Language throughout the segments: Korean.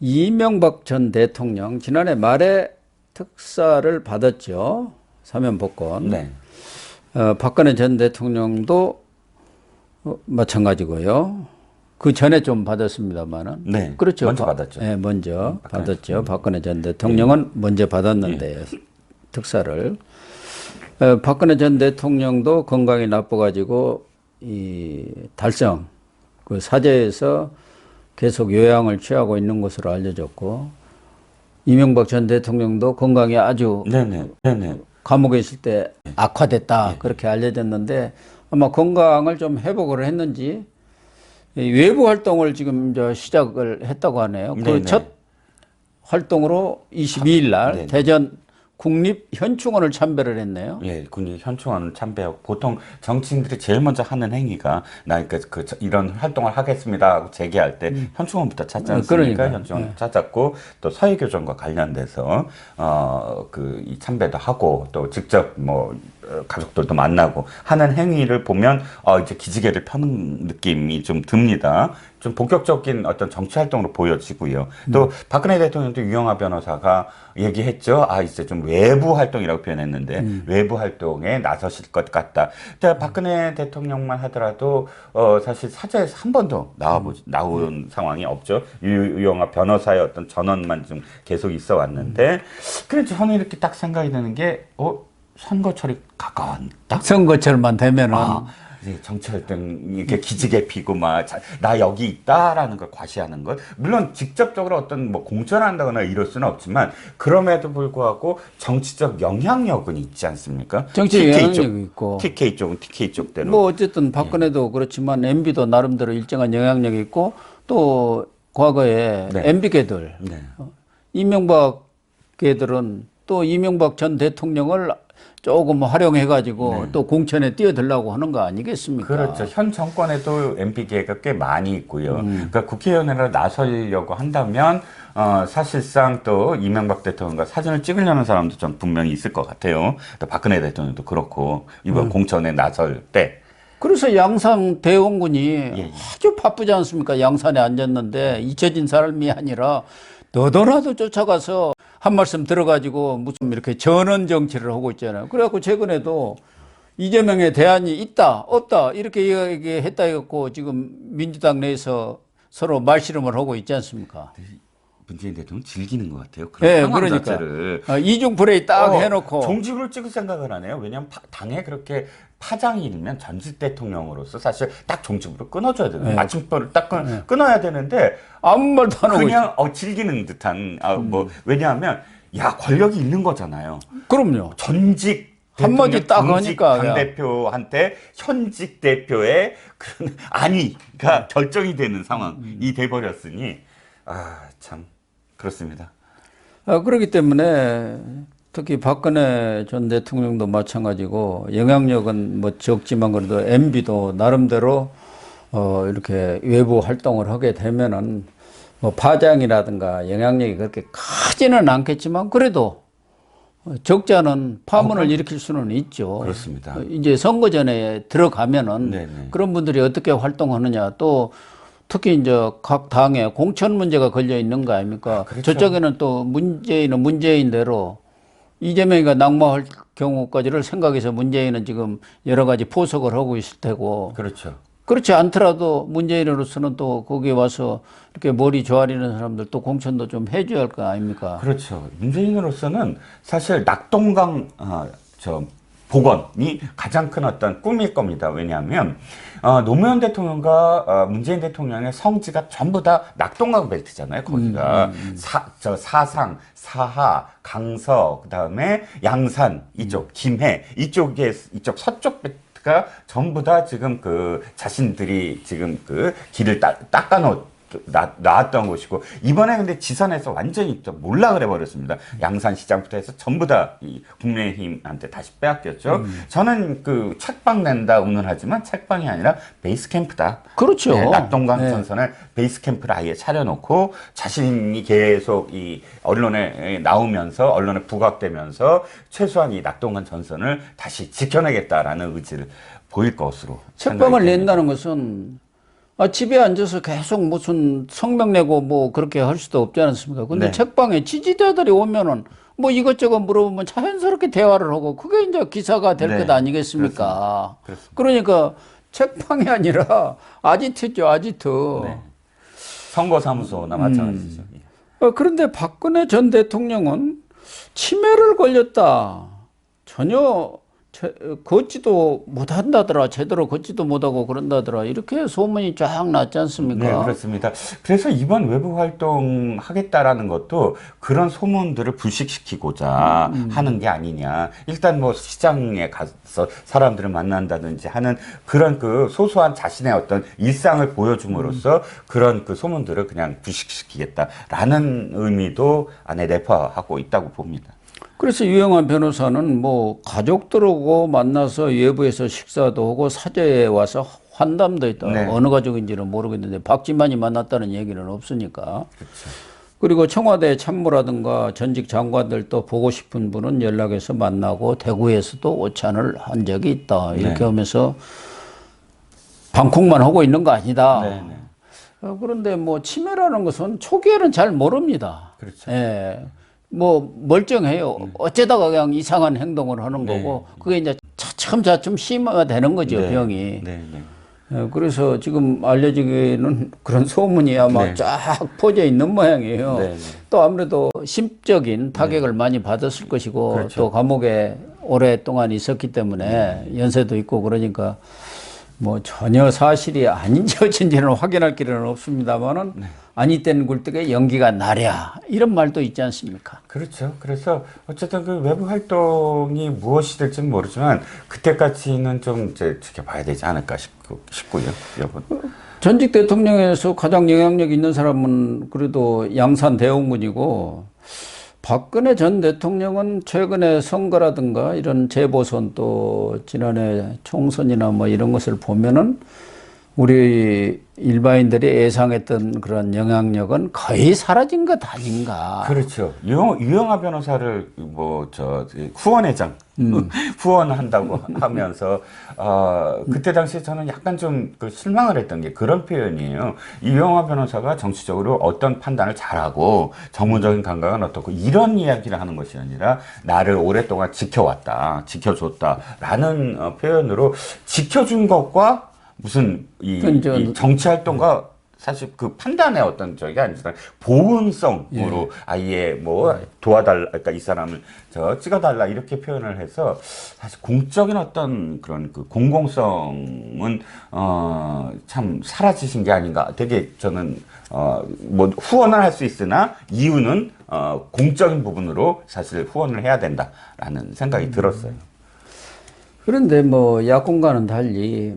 이명박 전 대통령 지난해 말에 특사를 받았죠. 사면복권. 네. 박근혜 전 대통령도 마찬가지고요. 그 전에 좀 받았습니다만은. 네. 그렇죠. 먼저 받았죠. 네, 먼저 박근혜 받았죠. 박근혜 전 대통령은 먼저 받았는데 특사를. 박근혜 전 대통령도 건강이 나빠가지고 이 달성 그 사제에서 계속 요양을 취하고 있는 것으로 알려졌고, 이명박 전 대통령도 건강이 아주 네네. 감옥에 있을 때 악화됐다 그렇게 알려졌는데, 아마 건강을 좀 회복을 했는지 이 외부 활동을 지금 이제 시작을 했다고 하네요. 그 첫 활동으로 22일 날 대전 국립현충원을 참배를 했네요. 예, 국립현충원 참배하고 보통 정치인들이 제일 먼저 하는 행위가 나 이런 활동을 하겠습니다 하고 재개할 때 현충원부터 찾지 않습니까? 그러니까. 현충원 찾았고 또 서해교정과 관련돼서 이 참배도 하고 또 직접 뭐 가족들도 만나고 하는 행위를 보면 이제 기지개를 펴는 느낌이 좀 듭니다. 좀 본격적인 어떤 정치 활동으로 보여지고요. 또 박근혜 대통령도 유영하 변호사가 얘기했죠. 이제 좀 외부 활동이라고 표현했는데 외부 활동에 나서실 것 같다. 근데 박근혜 대통령만 하더라도 사실 사저에서 한 번도 나온 상황이 없죠. 유영하 변호사의 어떤 전원만 좀 계속 있어 왔는데, 그래서 저는 이렇게 딱 생각이 드는 게 선거철이 가까웠다. 선거철만 되면은 이제 정치 활동 이렇게 기지개 피고 나 여기 있다라는 걸 과시하는 것. 물론 직접적으로 어떤 뭐 공천을 한다거나 이럴 수는 없지만 그럼에도 불구하고 정치적 영향력은 있지 않습니까? 정치 영향력이 있고, TK 쪽은 TK 쪽대로. 뭐 어쨌든 박근혜도 그렇지만 MB도 나름대로 일정한 영향력이 있고, 또 과거에 MB계들 이명박 계들은 또 이명박 전 대통령을 조금 활용해가지고 또 공천에 뛰어들려고 하는 거 아니겠습니까? 그렇죠. 현 정권에도 MB계가 꽤 많이 있고요. 그러니까 국회의원으로 나서려고 한다면 사실상 또 이명박 대통령과 사진을 찍으려는 사람도 좀 분명히 있을 것 같아요. 또 박근혜 대통령도 그렇고 이번 공천에 나설 때. 그래서 양산 대원군이 아주 바쁘지 않습니까? 양산에 앉았는데 잊혀진 사람이 아니라 너도나도 쫓아가서 한 말씀 들어가지고 무슨 이렇게 전원 정치를 하고 있잖아요. 그래갖고 최근에도 이재명에 대안이 있다, 없다 이렇게 얘기했다 해갖고 지금 민주당 내에서 서로 말씨름을 하고 있지 않습니까? 문재인 대통령 즐기는 것 같아요. 그런 네, 상황 그러니까 자체를. 이중 플레이 딱 해놓고 종지부를 찍을 생각을 하네요. 왜냐하면 당에 그렇게 파장이 일면 전직 대통령으로서 사실 딱 종지부를 끊어줘야 되는 마침표를 딱 끊어야 되는데 아무 말도 안 하고 그냥 즐기는 듯한 왜냐하면 권력이 있는 거잖아요. 그럼요. 전직 한마디 딱 전직 하니까 당대표한테 현직 대표의 그런 안위가 결정이 되는 상황이 돼버렸으니 참 그렇습니다. 그렇기 때문에 특히 박근혜 전 대통령도 마찬가지고 영향력은 뭐 적지만 그래도 MB도 나름대로 이렇게 외부 활동을 하게 되면은 뭐 파장이라든가 영향력이 그렇게 크지는 않겠지만 그래도 적지 않은 파문을 일으킬 수는 있죠. 그렇습니다. 이제 선거 전에 들어가면은 그런 분들이 어떻게 활동하느냐, 또 특히 이제 각 당에 공천 문제가 걸려 있는 거 아닙니까? 그렇죠. 저쪽에는 또 문재인은 문재인대로 이재명이가 낙마할 경우까지를 생각해서 문재인은 지금 여러 가지 포석을 하고 있을 테고. 그렇죠. 그렇지 않더라도 문재인으로서는 또 거기에 와서 이렇게 머리 조아리는 사람들 또 공천도 좀 해줘야 할 거 아닙니까? 그렇죠. 문재인으로서는 사실 낙동강 복원이 가장 큰 어떤 꿈일 겁니다. 왜냐하면 노무현 대통령과 문재인 대통령의 성지가 전부 다 낙동강 벨트잖아요. 거기가 사상, 사하, 강서, 그다음에 양산 이쪽, 김해 이쪽 서쪽 벨트가 전부 다 지금 자신들이 지금 길을 나왔던 곳이고, 이번에 근데 지선에서 완전히 몰락을 해버렸습니다. 양산시장부터 해서 전부 다 국민의힘한테 다시 빼앗겼죠. 저는 책방 낸다 운운하지만 책방이 아니라 베이스 캠프다. 그렇죠. 낙동강 전선을 베이스 캠프를 아예 차려놓고 자신이 계속 이 언론에 나오면서 언론에 부각되면서 최소한 이 낙동강 전선을 다시 지켜내겠다라는 의지를 보일 것으로. 책방을 낸다는 것은 집에 앉아서 계속 무슨 성명 내고 뭐 그렇게 할 수도 없지 않습니까? 근데 네. 책방에 지지자들이 오면은 뭐 이것저것 물어보면 자연스럽게 대화를 하고 그게 이제 기사가 될 네. 것 아니겠습니까? 그렇습니다. 그러니까 책방이 아니라 아지트죠, 아지트. 네. 선거사무소나 마찬가지죠. 예. 그런데 박근혜 전 대통령은 치매를 걸렸다. 전혀 걷지도 못한다더라. 제대로 걷지도 못하고 그런다더라. 이렇게 소문이 쫙 났지 않습니까? 네, 그렇습니다. 그래서 이번 외부 활동 하겠다라는 것도 그런 소문들을 불식시키고자 하는 게 아니냐. 일단 뭐 시장에 가서 사람들을 만난다든지 하는 그런 그 소소한 자신의 어떤 일상을 보여줌으로써 그런 그 소문들을 그냥 불식시키겠다라는 의미도 안에 내포하고 있다고 봅니다. 그래서 유영한 변호사는 뭐 가족들하고 만나서 외부에서 식사도 하고 사저에 와서 환담도 했다. 네. 어느 가족인지는 모르겠는데 박지만이 만났다는 얘기는 없으니까. 그리고 청와대 참모라든가 전직 장관들 또 보고 싶은 분은 연락해서 만나고 대구에서도 오찬을 한 적이 있다. 이렇게 네. 하면서 방콕만 하고 있는 거 아니다. 네, 네. 그런데 뭐 치매라는 것은 초기에는 잘 모릅니다. 그렇죠. 예. 뭐 멀쩡해요. 어쩌다가 그냥 이상한 행동을 하는 네. 거고 그게 이제 차츰 심화되는 거죠, 네. 병이. 네, 네. 그래서 지금 알려지기는 그런 소문이 아마 네. 쫙 퍼져 있는 모양이에요. 네, 네. 또 아무래도 심적인 타격을 많이 받았을 것이고 그렇죠. 또 감옥에 오랫동안 있었기 때문에 연세도 있고 그러니까 뭐 전혀 사실이 아닌지 어쩐지는 확인할 길은 없습니다만은 아니 땐 굴뚝에 연기가 나랴 이런 말도 있지 않습니까? 그렇죠. 그래서 어쨌든 그 외부 활동이 무엇이 될지는 모르지만 그때까지는 좀 이제 지켜봐야 되지 않을까 싶고요, 여러분. 전직 대통령에서 가장 영향력 있는 사람은 그래도 양산 대원군이고 박근혜 전 대통령은 최근에 선거라든가 이런 재보선 또 지난해 총선이나 뭐 이런 것을 보면은 우리 일반인들이 예상했던 그런 영향력은 거의 사라진 것 아닌가. 그렇죠. 유영하 변호사를 후원회장 후원한다고 하면서 그때 당시에 저는 약간 좀 그 실망을 했던 게 그런 표현이에요. 유영하 변호사가 정치적으로 어떤 판단을 잘하고 전문적인 감각은 어떻고 이런 이야기를 하는 것이 아니라 나를 오랫동안 지켜왔다, 지켜줬다라는 표현으로 지켜준 것과 무슨 이 정치 활동과 사실 그 판단의 어떤 저게 아니라 보은성으로 아예 뭐 도와달라, 그러니까 이 사람을 찍어달라 이렇게 표현을 해서 사실 공적인 어떤 그런 그 공공성은 참 사라지신 게 아닌가. 되게 저는 뭐 후원을 할 수 있으나 이유는 공적인 부분으로 사실 후원을 해야 된다라는 생각이 들었어요. 그런데 뭐 야권과는 달리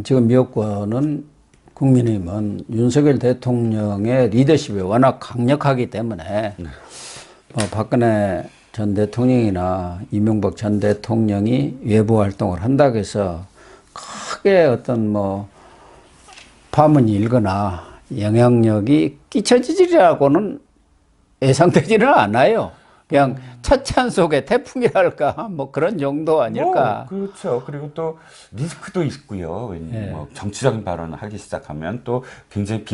지금 여권은 국민의힘은 윤석열 대통령의 리더십이 워낙 강력하기 때문에 박근혜 전 대통령이나 이명박 전 대통령이 외부 활동을 한다고 해서 크게 어떤 뭐 파문이 일거나 영향력이 끼쳐지리라고는 예상되지는 않아요. 그냥 차찬 속에 태풍이랄까 뭐 그런 정도 아닐까. 그렇죠. 그리고 또 리스크도 있고요. 뭐 정치적인 발언을 하기 시작하면 또 굉장히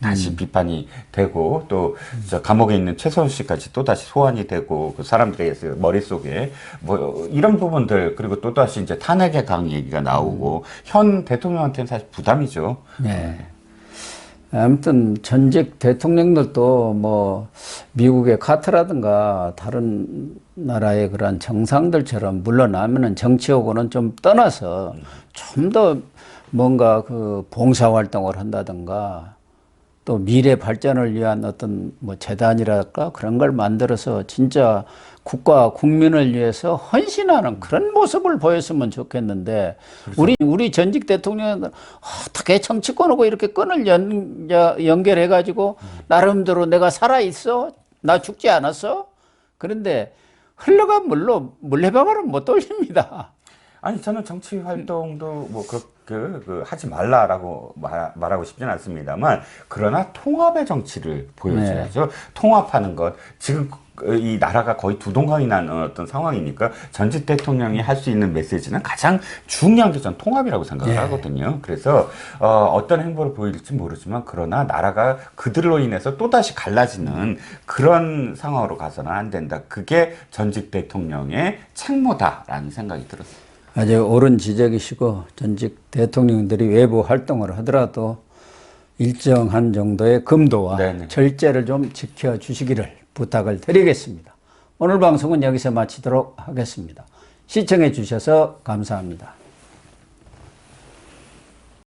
다시 비판이 되고 또 감옥에 있는 최서훈 씨까지 또 다시 소환이 되고 그 사람들의 머릿속에 뭐 이런 부분들 그리고 또 다시 이제 탄핵의 강 얘기가 나오고 현 대통령한테는 사실 부담이죠. 네. 아무튼 전직 대통령들도 뭐 미국의 카트라든가 다른 나라의 그런 정상들처럼 물러나면은 정치하고는 좀 떠나서 좀 더 뭔가 그 봉사활동을 한다든가 또 미래 발전을 위한 어떤 뭐 재단이랄까 그런 걸 만들어서 진짜 국가 국민을 위해서 헌신하는 그런 모습을 보였으면 좋겠는데 그렇죠. 우리 전직 대통령은 어떻게 정치권하고 이렇게 끈을 연결해 가지고 나름대로 내가 살아 있어 나 죽지 않았어 그런데 흘러간 물로 물레방아를 못 돌립니다. 아니 저는 정치 활동도 뭐 하지 말라라고 말하고 싶지는 않습니다만, 그러나 통합의 정치를 보여줘야죠. 통합하는 것. 지금 이 나라가 거의 두동강이 난 어떤 상황이니까 전직 대통령이 할 수 있는 메시지는 가장 중요한 게 전 통합이라고 생각을 하거든요. 그래서 어떤 행보를 보일지 모르지만, 그러나 나라가 그들로 인해서 또다시 갈라지는 그런 상황으로 가서는 안 된다. 그게 전직 대통령의 책무다라는 생각이 들었어요. 아주 옳은 지적이시고, 전직 대통령들이 외부 활동을 하더라도 일정한 정도의 금도와 네네. 절제를 좀 지켜주시기를 부탁을 드리겠습니다. 오늘 방송은 여기서 마치도록 하겠습니다. 시청해 주셔서 감사합니다.